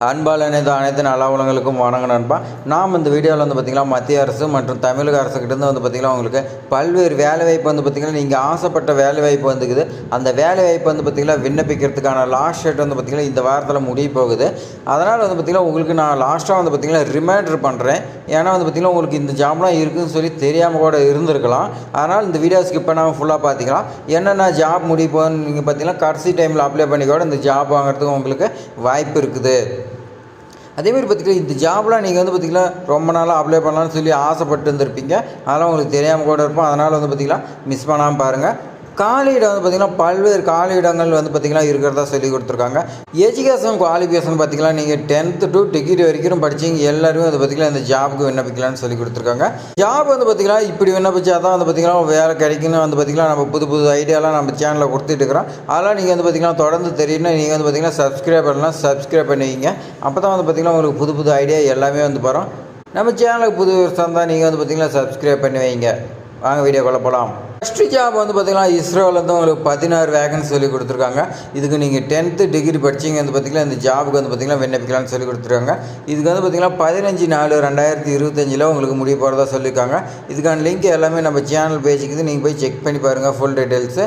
அன்பால் அனைத்து நல்ல உலகங்களுக்கும் வணக்கம் நண்பா. நாம் இந்த வீடியோவில் பார்த்திங்கன்னா மத்திய அரசு மற்றும் தமிழக அரசுக்கிட்டேருந்து பார்த்திங்கன்னா உங்களுக்கு பல்வேறு வேலைவாய்ப்பு பார்த்திங்கன்னா நீங்கள் ஆசைப்பட்ட வேலைவாய்ப்பு வந்துக்குது. அந்த வேலைவாய்ப்பு பார்த்திங்கன்னா விண்ணப்பிக்கிறதுக்கான லாஸ்ட் டேட் பார்த்திங்கன்னா இந்த வாரத்தில் முடிய போகுது. அதனால் பார்த்திங்கன்னா உங்களுக்கு நான் லாஸ்ட்டாக பார்த்திங்கன்னா ரிமைண்டர் பண்ணுறேன். ஏன்னா பார்த்திங்கன்னா உங்களுக்கு இந்த ஜாப்லாம் இருக்குதுன்னு சொல்லி தெரியாமல் கூட இருந்திருக்கலாம். அதனால் இந்த வீடியோ ஸ்கிப் பண்ணாமல் ஃபுல்லாக பார்த்திக்கலாம். என்னென்ன ஜாப் முடிய போகுதுன்னு நீங்கள் பார்த்திங்கன்னா கடைசி டைமில் அப்ளை பண்ணி கூட இந்த ஜாப் வாங்குறதுக்கு உங்களுக்கு வாய்ப்பு இருக்குது. அதேமாதிரி பார்த்திங்கன்னா இந்த ஜாப்லாம் நீங்கள் பார்த்திங்கன்னா ரொம்ப நாளாக அப்ளை பண்ணலான்னு சொல்லி ஆசைப்பட்டு இருந்திருப்பீங்க. அதெல்லாம் உங்களுக்கு தெரியாமல் கூட இருப்போம். அதனால் பார்த்திங்கன்னா மிஸ் பண்ணாமல் பாருங்கள். காலியிடம் பார்த்திங்கன்னா பல்வேறு காலியிடங்கள் பார்த்திங்கன்னா இருக்கிறதா சொல்லி கொடுத்துருக்காங்க. எஜுகேஷன் குவாலிஃபிகேஷன் பார்த்திங்கன்னா நீங்கள் 10th to டிகிரி வரைக்கும் படிச்சிங்க எல்லாருமே பார்த்திங்கன்னா இந்த ஜாபுக்கு விண்ணப்பிக்கலான்னு சொல்லி கொடுத்துருக்காங்க. ஜாப் பார்த்திங்கன்னா இப்படி விண்ணப்பிச்சா தான் பார்த்திங்கன்னா வேலை கிடைக்குன்னு பார்த்திங்கன்னா நம்ம புது ஐடியாலாம் நம்ம சேனலில் கொடுத்துட்டு இருக்கிறோம். அதெல்லாம் நீங்கள் பார்த்திங்கன்னா தொடர்ந்து தெரியணும். நீங்கள் பார்த்திங்கன்னா சப்ஸ்கிரைப் பண்ணலாம், சப்ஸ்கிரைப் பண்ணுவீங்க. அப்போ தான் பார்த்திங்கன்னா உங்களுக்கு புது ஐடியா எல்லாமே வரும். நம்ம சேனலுக்கு புது வருஷம் தான் நீங்கள் பார்த்திங்கன்னா சப்ஸ்கிரைப் பண்ணி வைங்க. வாங்க வீடியோக்குள்ளே போகலாம். ஃபஸ்ட்டு ஜாப் பார்த்திங்கன்னா இஸ்ரோவில் உங்களுக்கு 16 வேகன்சி சொல்லி கொடுத்துருக்காங்க. இதுக்கு நீங்கள் 10th டிகிரி படிச்சிங்க பார்த்திங்கன்னா இந்த ஜாபுக்கு பார்த்திங்கன்னா விண்ணப்பிக்கலாம்னு சொல்லி கொடுத்துருக்காங்க. இதுக்கு பார்த்திங்கன்னா 15/4/2025 உங்களுக்கு முடிய போகிறதா சொல்லியிருக்காங்க. இதுக்கான லிங்க் எல்லாமே நம்ம சேனல் பேஜுக்கு நீங்கள் போய் செக் பண்ணி பாருங்கள் ஃபுல் டீட்டெயில்ஸு.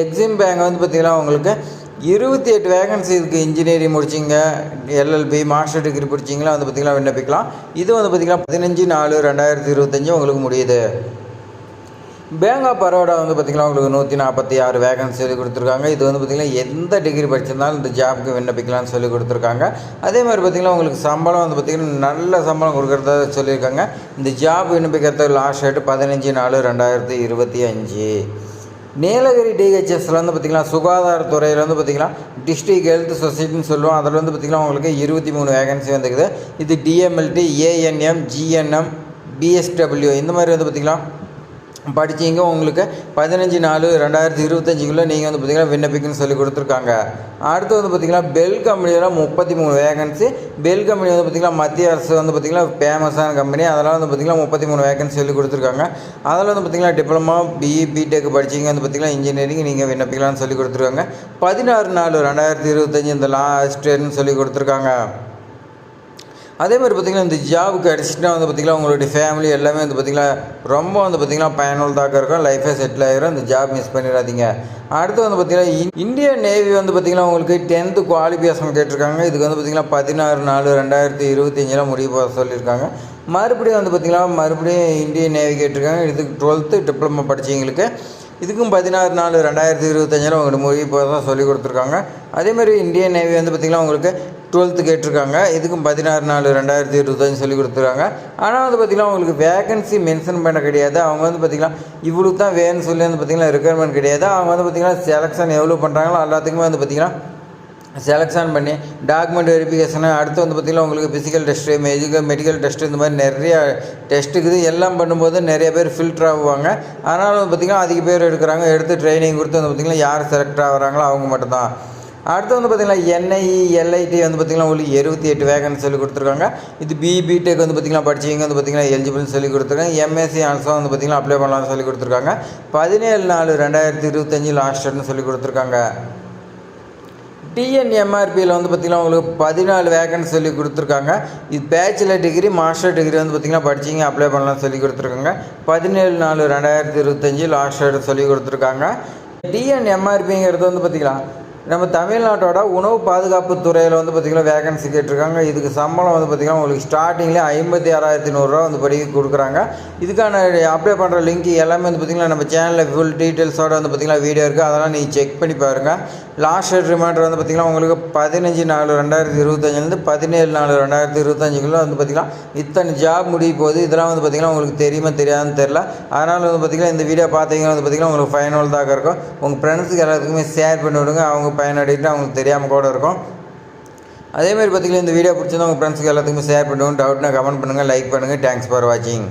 எக்ஸிம் பேங்க் பார்த்திங்கன்னா உங்களுக்கு 28 வேகன்சி இருக்குது. இன்ஜினியரிங் முடிச்சிங்க, எல்எல்பி, மாஸ்டர் டிகிரி படிச்சிங்களா பார்த்திங்கன்னா விண்ணப்பிக்கலாம். இது பார்த்திங்கன்னா 15/4/2025 உங்களுக்கு முடியுது. பேங்க் ஆஃப் பரோடா பார்த்திங்கன்னா உங்களுக்கு 146 வேகன்சி சொல்லி கொடுத்துருக்காங்க. இது பார்த்திங்கன்னா எந்த டிகிரி படிச்சிருந்தாலும் இந்த ஜாபுக்கு விண்ணப்பிக்கலாம்னு சொல்லி கொடுத்துருக்காங்க. அதே மாதிரி பார்த்திங்கன்னா உங்களுக்கு சம்பளம் பார்த்திங்கன்னா நல்ல சம்பளம் கொடுக்குறதா சொல்லியிருக்காங்க. இந்த ஜாப் விண்ணப்பிக்கிறதுக்கு லாஸ்ட் டேட் 15/4/2025. நீலகிரி டிஹெச்எஸ்சில் பார்த்திங்கன்னா சுகாதாரத்துறையில் பார்த்திங்கன்னா டிஸ்ட்ரிக்ட் ஹெல்த் சொசைட்டின்னு சொல்லுவோம். அதில் பார்த்திங்கன்னா உங்களுக்கு 23 வேகன்சி வந்துக்குது. இது டிஎம்எல்டி, ஏஎன்எம், ஜிஎன்எம், பிஎஸ்டபிள்யூ இந்த மாதிரி பார்த்திங்கன்னா படிச்சிங்க உங்களுக்கு 15/4/2025 நீங்கள் பார்த்திங்கன்னா விண்ணப்பிக்கணும்னு சொல்லி கொடுத்துருக்காங்க. அடுத்து பார்த்திங்கன்னா பெல் கம்பெனியில் 33 வேகன்சி. பெல் கம்பெனி பார்த்திங்கன்னா மத்திய அரசு பார்த்திங்கன்னா ஃபேமஸான கம்பெனி. அதெல்லாம் பார்த்திங்கன்னா 33 வேகன்சி சொல்லி கொடுத்துருக்காங்க. அதில் பார்த்திங்கன்னா டிப்ளமா, பிஇ, பிடெக் படிச்சிங்க பார்த்திங்கன்னா இன்ஜினியரிங் நீங்கள் விண்ணப்பிக்கலாம்னு சொல்லி கொடுத்துருக்காங்க. 16/4/2025 இந்த லாஸ்ட் டேட்னு சொல்லி கொடுத்துருக்காங்க. அதே மாதிரி பார்த்திங்கன்னா இந்த ஜாபுக்கு அடிச்சுட்டா பார்த்திங்கன்னா உங்களுடைய ஃபேமிலி எல்லாமே பார்த்திங்கன்னா ரொம்ப பார்த்திங்கன்னா பயனுள்ளதாக இருக்கும். லைஃபே செட்டில் ஆகிரும். இந்த ஜாப் மிஸ் பண்ணிடாதீங்க. அடுத்து பார்த்திங்கன்னா இந்தியன் நேவி பார்த்திங்கன்னா உங்களுக்கு 10th குவாலிஃபிகேஷன் கேட்டிருக்காங்க. இதுக்கு பார்த்திங்கன்னா 16/4/2025 முடிய போக சொல்லியிருக்காங்க. மறுபடியும் பார்த்திங்கன்னா இந்தியன் நேவி கேட்டிருக்காங்க. இதுக்கு 12th டிப்ளமா படித்தவங்களுக்கு இதுக்கும் 16/4/2025 உங்களுக்கு முடிய போக தான் சொல்லி கொடுத்துருக்காங்க. அதேமாதிரி இந்தியன் நேவி பார்த்திங்கன்னா உங்களுக்கு 12th கேட்டிருக்காங்க. இதுக்கும் 16/4/2025 சொல்லி கொடுத்துருக்காங்க. ஆனால் பார்த்திங்கன்னா உங்களுக்கு வேகன்சி மென்ஷன் பண்ண கிடையாது. அவங்க பார்த்திங்கன்னா இவ்வளோ தான் வேணும்னு சொல்லி பார்த்திங்கன்னா ரெக்குயர்மெண்ட் கிடையாது. அவங்க பார்த்திங்கன்னா செலெக்ஷன் எவ்வளோ பண்ணுறாங்களோ எல்லாத்துக்குமே பார்த்திங்கன்னா செலெக்ஷன் பண்ணி டாக்குமெண்ட் வெரிஃபிகேஷனு, அடுத்து பார்த்திங்கன்னா உங்களுக்கு ஃபிசிக்கல் டெஸ்ட்டு, மெடிக்கல் டெஸ்ட்டு, இந்த மாதிரி நிறைய டெஸ்ட் இருக்குது. எல்லாம் பண்ணும்போது நிறைய பேர் ஃபில்டர் ஆகுவாங்க. அதனால் பார்த்திங்கன்னா அதிக பேர் எடுக்கிறாங்க. எடுத்து ட்ரைனிங் கொடுத்து பார்த்திங்கன்னா யார் செலக்ட் ஆகிறாங்களோ அவங்க மட்டும்தான். அடுத்து பார்த்திங்கன்னா என்ஐஇ, எல்ஐடி பார்த்திங்கன்னா உங்களுக்கு 28 வேகன்சி சொல்லி கொடுத்துருக்காங்க. இது பிடெக் பார்த்திங்கன்னா படிச்சிங்க பார்த்திங்கன்னா எலிஜிபிள்னு சொல்லி கொடுத்துருக்காங்க. எம்எஸ்சி ஆல்சோ பார்த்திங்கன்னா அப்ளை பண்ணலாம்னு சொல்லி கொடுத்துருக்காங்க. 17/4/2025 லாஸ்ட் டேட்னு சொல்லி கொடுத்துருக்காங்க. டிஎன்எம்ஆர்பியில் பார்த்திங்கன்னா உங்களுக்கு 14 வேகன்சி சொல்லி கொடுத்துருக்காங்க. இது பேச்சுலர் டிகிரி, மாஸ்டர் டிகிரி பார்த்திங்கன்னா படிச்சிங்க அப்ளை பண்ணலாம்னு சொல்லி கொடுத்துருக்காங்க. 17/4/2025 லாஸ்ட் டேட் சொல்லி கொடுத்துருக்காங்க. டிஎன்எம்ஆர்பிங்கிறது பார்த்திங்கன்னா நம்ம தமிழ்நாட்டோட உணவு பாதுகாப்பு துறையில் பார்த்திங்கன்னா வேகன்சி கேட்டிருக்காங்க. இதுக்கு சம்பளம் பார்த்திங்கன்னா உங்களுக்கு ஸ்டார்டிங்லேயே 56,100 படி கொடுக்குறாங்க. இதுக்கான அப்ளை பண்ணுற லிங்க் எல்லாமே பார்த்திங்கன்னா நம்ம சேனலில் ஃபுல் டீட்டெயில்ஸோடு பார்த்திங்கன்னா வீடியோ இருக்குது. அதெல்லாம் நீங்கள் செக் பண்ணி பாருங்கள். லாஸ்ட் டேட் ரிமைண்டர் பார்த்திங்கன்னா உங்களுக்கு 15/4/2025 17/4/2025 பார்த்திங்கன்னா இத்தனை ஜாப் முடிய போகுது. இதெல்லாம் பார்த்திங்கன்னா உங்களுக்கு தெரியுமா தெரியாதுன்னு தெரில. அதனால் பார்த்திங்கன்னா இந்த வீடியோ பார்த்தீங்கன்னா பார்த்திங்கன்னா உங்களுக்கு ஃபைனல்தாக இருக்கும். உங்கள் ஃப்ரெண்ட்ஸுக்கு எல்லாத்துக்குமே ஷேர் பண்ணி விடுங்க. அவங்க பயனடைட்டு அவங்களுக்கு தெரியாமல் கூட இருக்கும். அதேமாதிரி பார்த்திங்கன்னா இந்த வீடியோ பிடிச்சிருந்தா உங்கள் ஃப்ரெண்ட்ஸுக்கு எல்லாத்துக்குமே ஷேர் பண்ணுவோம். டவுட்னா கமெண்ட் பண்ணுங்கள், லைக் பண்ணுங்கள். தேங்க்ஸ் ஃபார் வாட்சிங்.